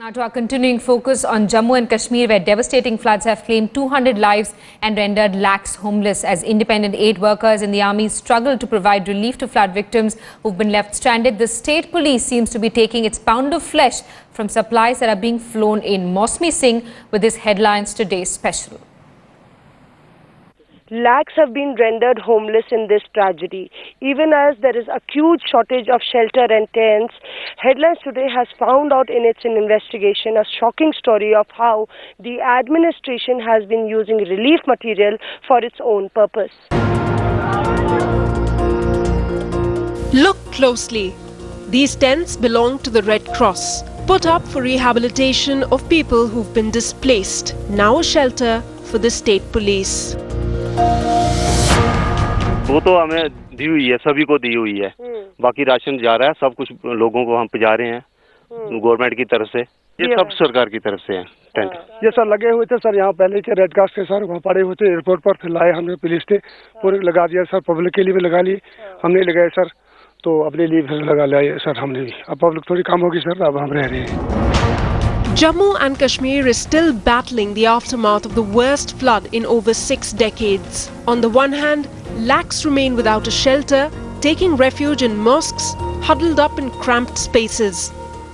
Now to our continuing focus on Jammu and Kashmir, where devastating floods have claimed 200 lives and rendered lakhs homeless as independent aid workers in the army struggle to provide relief to flood victims who've been left stranded. The state police seems to be taking its pound of flesh from supplies that are being flown in. Mosmi Singh with his Headlines Today special. Lakhs have been rendered homeless in this tragedy. Even as there is acute shortage of shelter and tents, Headlines Today has found out in its investigation a shocking story of how the administration has been using relief material for its own purpose. Look closely. These tents belong to the Red Cross, put up for rehabilitation of people who've been displaced, now a shelter for the state police. वो तो हमें दी हुई है, सभी को दी हुई है। बाकी राशन जा रहा है, सब कुछ लोगों को हम पहुंचा रहे हैं गवर्नमेंट की तरफ से। ये सब सरकार की तरफ से है टेंट। ये सर लगे हुए थे सर, यहाँ पहले के रेड क्रॉस के सर वहाँ पड़े हुए थे एयरपोर्ट पर, फिर लाए हमने पुलिस थे, पूरे लगा दिया सर। पब्लिक के लिए भी लगा लिए, हमने लगाए सर, तो अपने लिए भी लगा लिया सर हमने भी। अब पब्लिक थोड़ी काम होगी सर, अब हम रह रहे हैं। Jammu and Kashmir is still battling the aftermath of the worst flood in over 6 decades. On the one hand, lakhs remain without a shelter, taking refuge in mosques, huddled up in cramped spaces.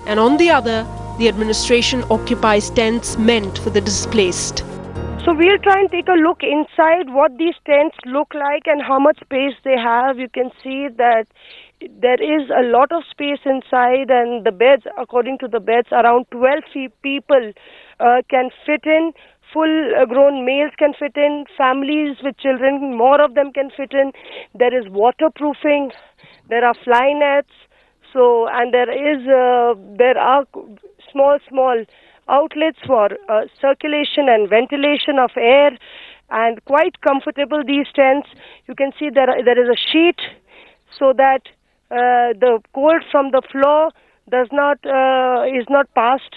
And on the other, the administration occupies tents meant for the displaced. So we'll try and take a look inside what these tents look like and how much space they have. You can see that there is a lot of space inside, and the beds, according to the beds, around 12 people can fit in. Full-grown males can fit in. Families with children, more of them can fit in. There is waterproofing. There are fly nets. So, and there are small outlets for circulation and ventilation of air, and quite comfortable these tents. You can see there is a sheet so that the cold from the floor is not passed,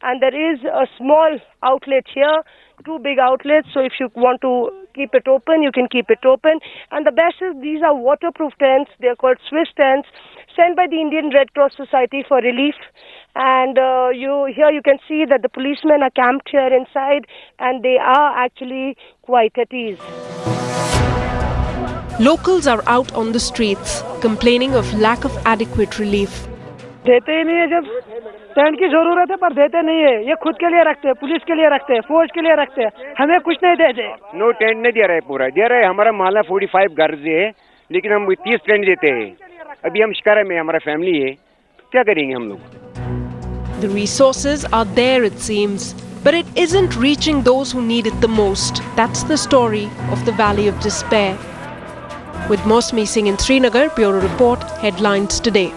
and there is a small outlet here, 2 big outlets, so if you want to keep it open, you can keep it open. And the best is these are waterproof tents. They are called Swiss tents, sent by the Indian Red Cross Society for relief. And here you can see that the policemen are camped here inside, and they are actually quite at ease. Locals are out on the streets, complaining of lack of adequate relief. देते ही नहीं है, जब tent की जरूरत है पर देते नहीं है। ये खुद के लिए रखते हैं, पुलिस के लिए रखते हैं, फौज के लिए रखते हैं, हमें कुछ नहीं देते। नो टेंट नहीं दे रहा है, पूरा दे रहा है। हमारा माला 45 घर है, लेकिन हम 30 टेंट देते हैं। अभी हम शिकारा में, हमारा फैमिली है, क्या करेंगे हम लोग? The resources are there, it seems, but it isn't reaching those who need it the most. That's the story of the Valley of Despair. With Mosmi Singh in Srinagar, Bureau Report, Headlines Today.